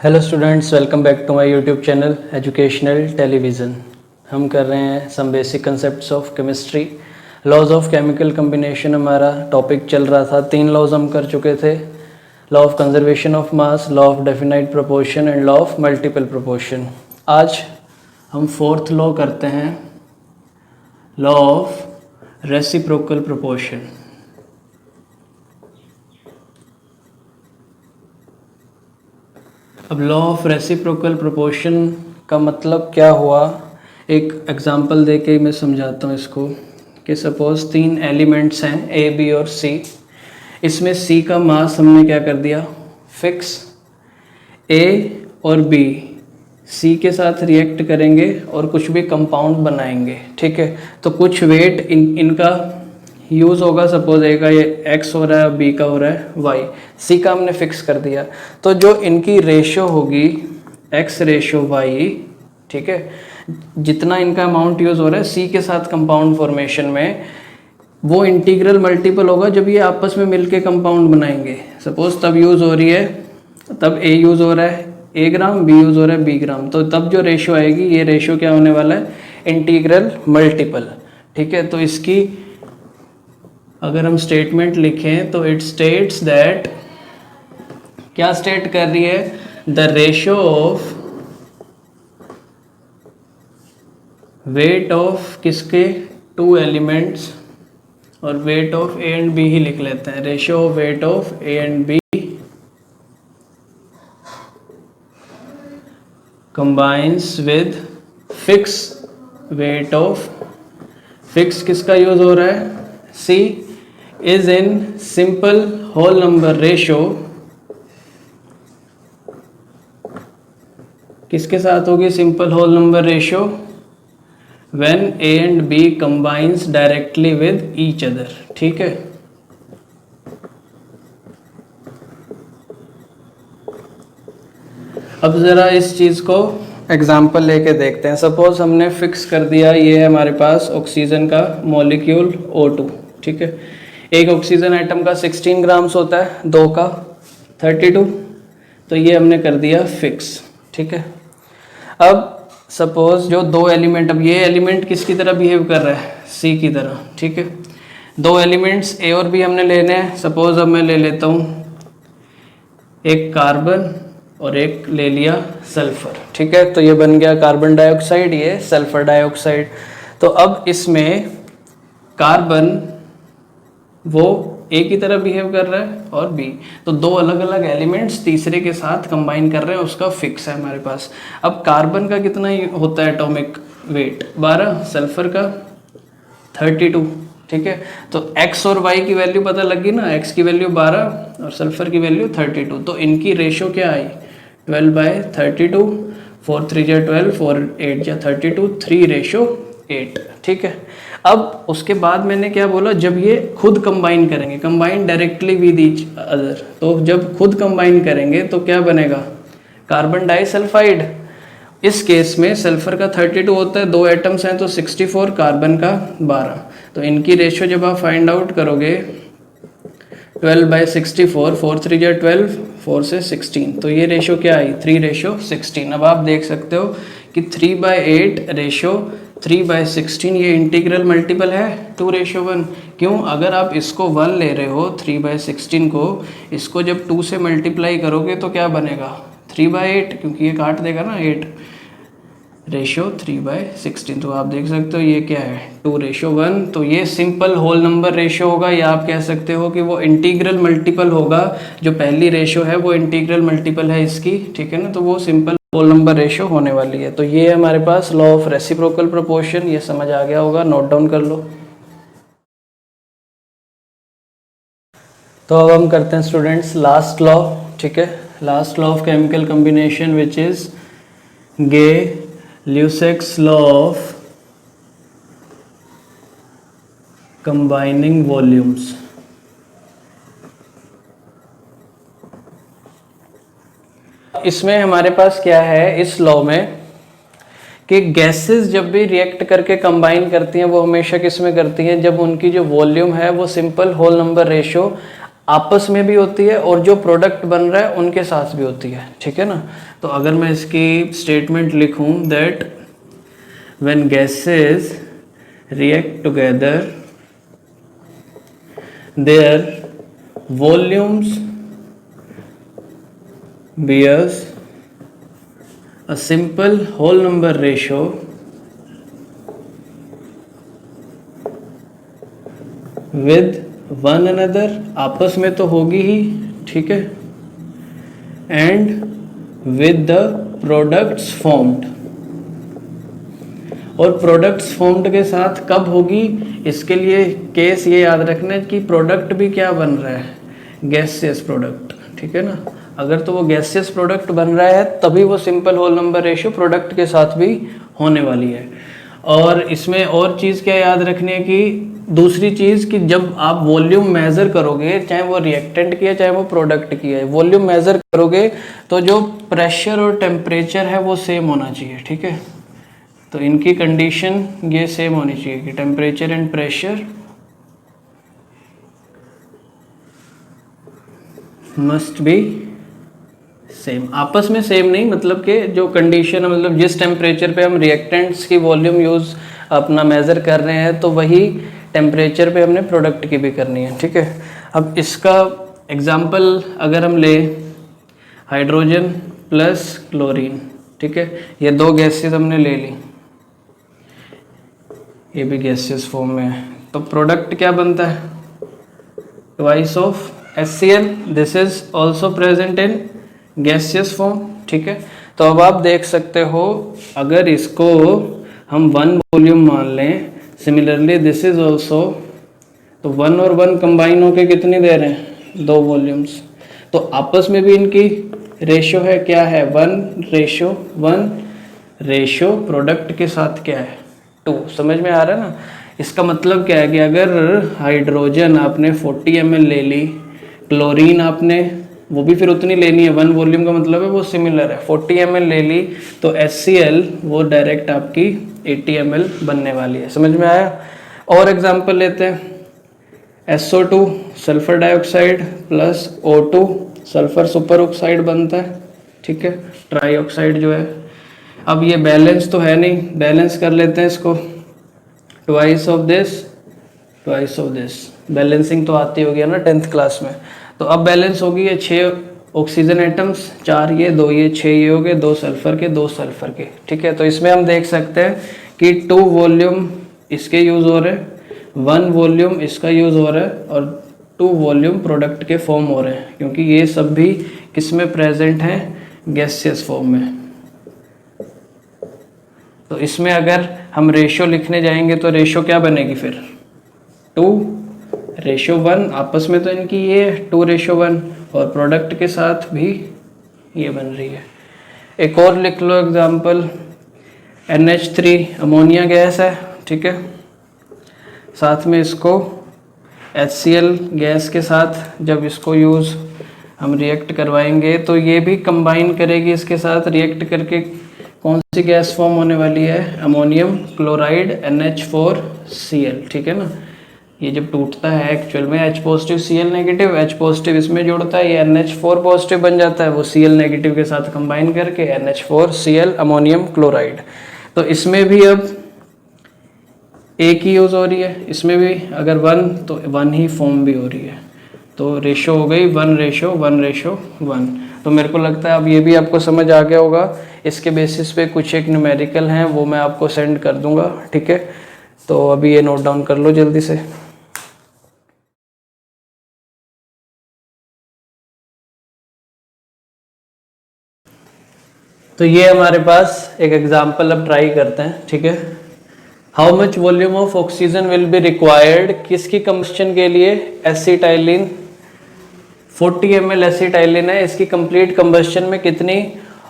Hello students, welcome back to my YouTube channel educational television. हम कर रहे हैं some basic concepts of chemistry. Laws of chemical combination हमारा topic चल रहा था। 3 लॉज हम कर चुके थे, law of conservation of mass, law of definite proportion and law of multiple proportion. आज हम 4th लॉ करते हैं, लॉ ऑफ रेसिप्रोकल प्रोपोर्शन। अब लॉ ऑफ रेसिप्रोकल प्रोपोर्शन का मतलब क्या हुआ, एक एग्जांपल दे के मैं समझाता हूँ इसको। कि सपोज़ 3 एलिमेंट्स हैं ए, बी और सी। इसमें सी का मास हमने क्या कर दिया, फिक्स। ए और बी सी के साथ रिएक्ट करेंगे और कुछ भी कंपाउंड बनाएंगे, ठीक है। तो कुछ वेट इनका यूज़ होगा। सपोज ए का ये एक्स हो रहा है, बी का हो रहा है वाई, सी का हमने फिक्स कर दिया। तो जो इनकी रेशो होगी एक्स रेशो वाई, ठीक है, जितना इनका अमाउंट यूज़ हो रहा है सी के साथ कंपाउंड फॉर्मेशन में, वो इंटीग्रल मल्टीपल होगा जब ये आपस में मिलके कंपाउंड बनाएंगे। सपोज तब यूज़ हो रही है, तब ए यूज़ हो रहा है ए ग्राम, बी यूज़ हो रहा है बी ग्राम, तो तब जो रेशो आएगी ये रेशो क्या होने वाला है, इंटीग्रल मल्टीपल, ठीक है। तो इसकी अगर हम स्टेटमेंट लिखें तो इट स्टेट्स दैट, क्या स्टेट कर रही है, the ratio of weight of किसके 2 एलिमेंट्स, और weight of A and B ही लिख लेते हैं, ratio of weight of A and B combines with fix weight of, fix किसका यूज हो रहा है, C, is in simple whole number ratio, किसके साथ होगी simple whole number ratio, when A and B combines directly with each other, ठीक है। अब जरा इस चीज को एग्जाम्पल लेके देखते हैं। सपोज हमने फिक्स कर दिया, ये है हमारे पास ऑक्सीजन का मॉलिक्यूल O2, ठीक है। एक ऑक्सीजन एटम का 16 ग्राम्स होता है, 2 का 32, तो ये हमने कर दिया फिक्स, ठीक है। अब सपोज जो 2 एलिमेंट, अब ये एलिमेंट किसकी तरह बिहेव कर रहा है, सी की तरह, ठीक है। 2 एलिमेंट्स ए और बी हमने लेने हैं। सपोज अब मैं ले लेता हूँ एक कार्बन और एक ले लिया सल्फर, ठीक है। तो ये बन गया कार्बन डाइऑक्साइड, ये सल्फर डाइऑक्साइड। तो अब इसमें कार्बन वो ए की तरह बिहेव कर रहा है और बी, तो 2 अलग अलग एलिमेंट्स तीसरे के साथ कंबाइन कर रहे हैं, उसका फिक्स है हमारे पास। अब कार्बन का कितना होता है एटॉमिक वेट, 12, सल्फर का 32, ठीक है। तो x और y की वैल्यू पता लगी ना, x की वैल्यू 12 और सल्फर की वैल्यू 32, तो इनकी रेशो क्या आई, 12/32, 4 3 जा 12, 4 8 जा 32, 3:8, ठीक है। अब उसके बाद मैंने क्या बोला, जब ये खुद कंबाइन करेंगे, combine directly with each other, तो जब खुद कंबाइन करेंगे तो क्या बनेगा, कार्बन डाइसल्फाइड। इस केस में सल्फर का 32 होता है, 2 एटम्स हैं तो 64, कार्बन का 12, तो इनकी रेशो जब आप फाइंड आउट करोगे 12/64, 4 3 जा 12, 4 से 16, तो ये रेशो क्या आई, 3:16। अब आप देख सकते हो कि 3/8 रेशो 3/16, ये इंटीग्रल मल्टीपल है 2:1। क्यों, अगर आप इसको 1 ले रहे हो 3/16 को, इसको जब 2 से मल्टीप्लाई करोगे तो क्या बनेगा 3/8, क्योंकि ये काट देगा ना 8, रेशो 3/16। तो आप देख सकते हो ये क्या है 2:1। तो ये सिंपल होल नंबर रेशो होगा, या आप कह सकते हो कि वो इंटीग्रल मल्टीपल होगा। जो पहली रेशो है वो इंटीग्रल मल्टीपल है इसकी, ठीक है ना, तो वो सिंपल होल नंबर रेशो होने वाली है। तो ये है हमारे पास लॉ ऑफ रेसिप्रोकल प्रोपोर्शन, ये समझ आ गया होगा, नोट डाउन कर लो। तो अब हम करते हैं स्टूडेंट्स लास्ट लॉ, ठीक है, last law of chemical combination which is Gay-Lussac's law of combining volumes. इसमें हमारे पास क्या है इस लॉ में, कि गैसेस जब भी रिएक्ट करके कंबाइन करती हैं वो हमेशा किस में करती हैं, जब उनकी जो वॉल्यूम है वो सिंपल होल नंबर रेशो आपस में भी होती है और जो प्रोडक्ट बन रहा है उनके साथ भी होती है, ठीक है ना। तो अगर मैं इसकी स्टेटमेंट लिखूं that when gases react together their volumes bears a simple whole number ratio with one another, आपस में तो होगी ही, ठीक है, and with the products formed, और प्रोडक्ट्स फॉर्म्ड के साथ कब होगी, इसके लिए केस ये याद रखना है कि प्रोडक्ट भी क्या बन रहा है, गैसियस प्रोडक्ट, ठीक है ना। अगर तो वो गैसियस प्रोडक्ट बन रहा है तभी वो simple whole number ratio product के साथ भी होने वाली है। और इसमें और चीज़ क्या याद रखनी है कि दूसरी चीज़ कि जब आप वॉल्यूम मेज़र करोगे, चाहे वो रिएक्टेंट की है चाहे वो प्रोडक्ट की है, वॉल्यूम मेज़र करोगे तो जो प्रेशर और टेम्परेचर है वो सेम होना चाहिए, ठीक है। तो इनकी कंडीशन ये सेम होनी चाहिए कि temperature and pressure must be same, आपस में सेम नहीं, मतलब कि जो कंडीशन है, मतलब जिस टेम्परेचर पे हम रिएक्टेंट्स की वॉल्यूम यूज़ अपना मेज़र कर रहे हैं तो वही टेम्परेचर पे हमने प्रोडक्ट की भी करनी है, ठीक है। अब इसका एग्जांपल अगर हम ले हाइड्रोजन प्लस क्लोरीन, ठीक है, ये दो गैसेस हमने ले ली, ये भी गैसियस फॉर्म में है, तो प्रोडक्ट क्या बनता है, twice of HCl, this is also present in gaseous form, ठीक है। तो अब आप देख सकते हो अगर इसको हम 1 वॉल्यूम मान लें, सिमिलरली दिस इज ऑल्सो, तो 1 और 1 कंबाइन होके कितनी दे रहे हैं, 2 वॉल्यूम्स। तो आपस में भी इनकी रेशियो है, क्या है, 1:1 रेशियो प्रोडक्ट के साथ क्या है, 2। समझ में आ रहा है ना। इसका मतलब क्या है कि अगर हाइड्रोजन आपने 40 ml ले ली, क्लोरीन आपने वो भी फिर उतनी लेनी है, 1 वॉल्यूम का मतलब है वो सिमिलर है, 40 ml ले ली, तो HCl वो डायरेक्ट आपकी 80 ml बनने वाली है। समझ में आया। और एग्जांपल लेते हैं, SO2 sulphur dioxide plus O2 sulphur super oxide बनता है, ठीक है, ट्राई ऑक्साइड जो है। अब ये बैलेंस तो है नहीं, बैलेंस कर लेते हैं इसको, twice of this twice of this, balancing तो आती होगी ना 10th क्लास में। तो अब बैलेंस होगी ये 6 ऑक्सीजन एटम्स, 4 ये 2 ये 6 ये हो गए, 2 सल्फर के 2 सल्फर के, ठीक है। तो इसमें हम देख सकते हैं कि 2 वॉल्यूम इसके यूज़ हो रहे हैं, 1 वॉल्यूम इसका यूज़ हो रहा है और 2 वॉल्यूम प्रोडक्ट के फॉर्म हो रहे हैं, क्योंकि ये सब भी किस में प्रेजेंट हैं, गैसियस फॉर्म में। तो इसमें अगर हम रेशियो लिखने जाएंगे तो रेशियो क्या बनेगी फिर, 2:1, आपस में तो इनकी ये 2:1 और प्रोडक्ट के साथ भी ये बन रही है। एक और लिख लो एग्जांपल, NH3 अमोनिया गैस है, ठीक है, साथ में इसको HCl गैस के साथ जब इसको यूज़ हम रिएक्ट करवाएंगे तो ये भी कंबाइन करेगी इसके साथ, रिएक्ट करके कौन सी गैस फॉर्म होने वाली है, अमोनियम क्लोराइड NH4Cl, ठीक है ना। ये जब टूटता है एक्चुअल में H positive Cl negative, H positive इसमें जोड़ता है, ये NH4 पॉजिटिव बन जाता है, वो Cl नेगेटिव के साथ कंबाइन करके NH4Cl अमोनियम क्लोराइड। तो इसमें भी अब एक ही यूज़ हो रही है, इसमें भी अगर 1 तो 1 ही फॉर्म भी हो रही है, तो रेशो हो गई 1:1:1। तो मेरे को लगता है अब ये भी आपको समझ आ गया होगा। इसके बेसिस पे कुछ एक न्यूमेरिकल हैं वो मैं आपको सेंड कर दूंगा, ठीक है। तो अभी ये नोट डाउन कर लो जल्दी से। तो ये हमारे पास एक एग्जाम्पल अब ट्राई करते हैं, ठीक है। How much volume of oxygen will be required, किसकी कंबस्शन के लिए, एसिटाइलिन 40 ml एसिटाइलिन है, इसकी कंप्लीट कंबस्शन में कितनी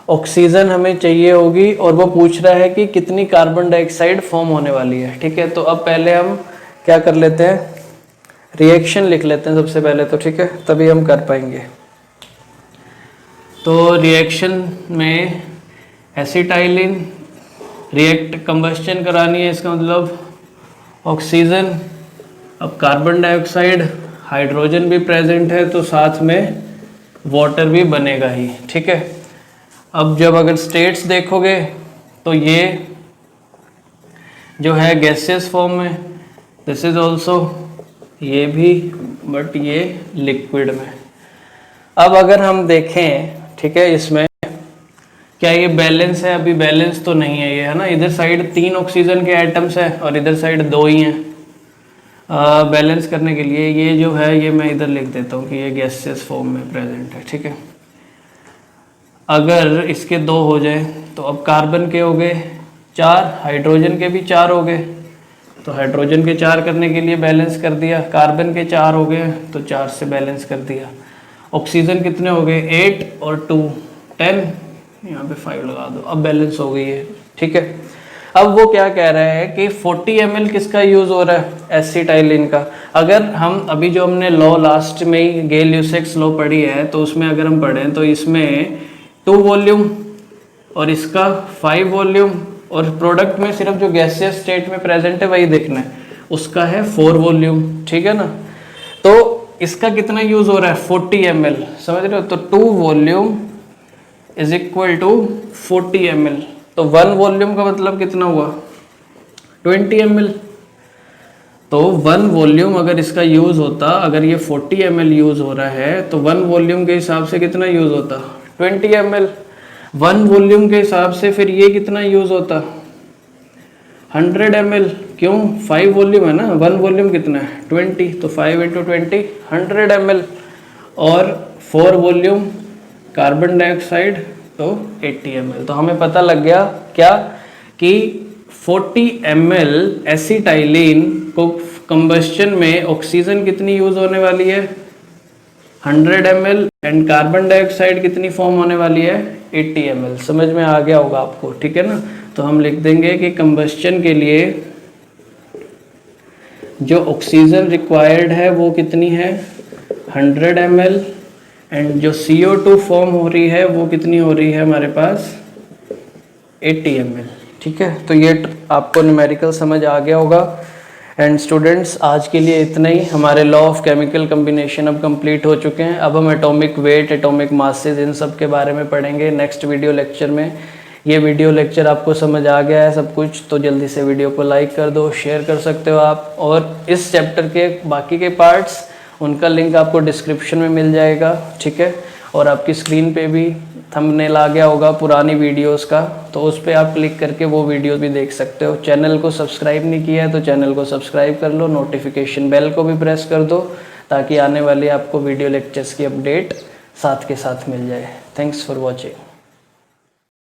ऑक्सीजन हमें चाहिए होगी, और वो पूछ रहा है कि कितनी कार्बन डाइऑक्साइड फॉर्म होने वाली है, ठीक है। तो अब पहले हम क्या कर लेते हैं, रिएक्शन लिख लेते हैं सबसे पहले तो, ठीक है, तभी हम कर पाएंगे। तो रिएक्शन में एसिटाइलिन रिएक्ट कंबस्शन करानी है, इसका मतलब ऑक्सीजन, अब कार्बन डाइऑक्साइड हाइड्रोजन भी प्रेजेंट है तो साथ में वाटर भी बनेगा ही, ठीक है। अब जब अगर स्टेट्स देखोगे तो ये जो है गैसियस फॉर्म में, दिस इज ऑल्सो, ये भी, बट ये लिक्विड में। अब अगर हम देखें, ठीक है, इसमें क्या ये बैलेंस है? अभी बैलेंस तो नहीं है ये, है ना। इधर साइड 3 ऑक्सीजन के एटम्स है और इधर साइड 2 ही हैं। बैलेंस करने के लिए ये जो है ये मैं इधर लिख देता हूँ कि ये गैसियस फॉर्म में प्रेजेंट है, ठीक है। अगर इसके 2 हो जाए तो अब कार्बन के हो गए 4, हाइड्रोजन के भी 4 हो गए, तो हाइड्रोजन के 4 करने के लिए बैलेंस कर दिया, कार्बन के 4 हो गए तो 4 से बैलेंस कर दिया। ऑक्सीजन कितने हो गए? 8 और 2 10, यहाँ पे 5 लगा दो, अब बैलेंस हो गई है, ठीक है। अब वो क्या कह रहा है कि 40 ml किसका यूज़ हो रहा है? एसिटाइलिन का। अगर हम अभी जो हमने लॉ लास्ट में ही गेल-ल्यूसेक्स लॉ पढ़ी है तो उसमें अगर हम पढ़ें तो इसमें 2 वॉल्यूम और इसका 5 वॉल्यूम, और प्रोडक्ट में सिर्फ जो गैसियस स्टेट में प्रेजेंट है वही देखना है, उसका है 4 वॉल्यूम, ठीक है ना। तो इसका कितना यूज़ हो रहा है? 40 ml, समझ रहे हो। तो 2 volume is equal to 40 ml, तो 1 वॉल्यूम का मतलब कितना हुआ? 20 ml। तो 1 वॉल्यूम अगर इसका यूज़ होता, अगर ये 40 ml यूज़ हो रहा है तो 1 वॉल्यूम के हिसाब से कितना यूज़ होता? 20 ml। 1 वॉल्यूम के हिसाब से फिर ये कितना यूज़ होता? 100 ml। क्यों? 5 वॉल्यूम है ना, 1 वॉल्यूम कितना है? 20, तो 5 इंटू 20 100 ml। और 4 वॉल्यूम कार्बन डाइऑक्साइड तो 80 ml। तो हमें पता लग गया क्या कि 40 ml एसिटाइलिन को कंबस्शन में ऑक्सीजन कितनी यूज़ होने वाली है? 100 ml, एंड कार्बन डाइऑक्साइड कितनी फॉर्म होने वाली है? 80 ml। समझ में आ गया होगा आपको, ठीक है ना। तो हम लिख देंगे कि कंबस्शन के लिए जो ऑक्सीजन रिक्वायर्ड है वो कितनी है? 100 ml, एंड जो CO2 फॉर्म हो रही है वो कितनी हो रही है हमारे पास? 80 ml, ठीक है। तो ये आपको न्यूमेरिकल समझ आ गया होगा। एंड स्टूडेंट्स, आज के लिए इतना ही। हमारे लॉ ऑफ केमिकल कम्बिनेशन अब कंप्लीट हो चुके हैं। अब हम एटॉमिक वेट, एटॉमिक मासेस, इन सब के बारे में पढ़ेंगे नेक्स्ट वीडियो लेक्चर में। ये वीडियो लेक्चर आपको समझ आ गया है सब कुछ, तो जल्दी से वीडियो को लाइक कर दो, शेयर कर सकते हो आप। और इस चैप्टर के बाकी के पार्ट्स, उनका लिंक आपको डिस्क्रिप्शन में मिल जाएगा, ठीक है। और आपकी स्क्रीन पे भी थंबनेल आ गया होगा पुरानी वीडियोस का, तो उस पर आप क्लिक करके वो वीडियो भी देख सकते हो। चैनल को सब्सक्राइब नहीं किया है तो चैनल को सब्सक्राइब कर लो, नोटिफिकेशन बेल को भी प्रेस कर दो ताकि आने वाली आपको वीडियो लेक्चर्स की अपडेट साथ के साथ मिल जाए। Thanks for watching.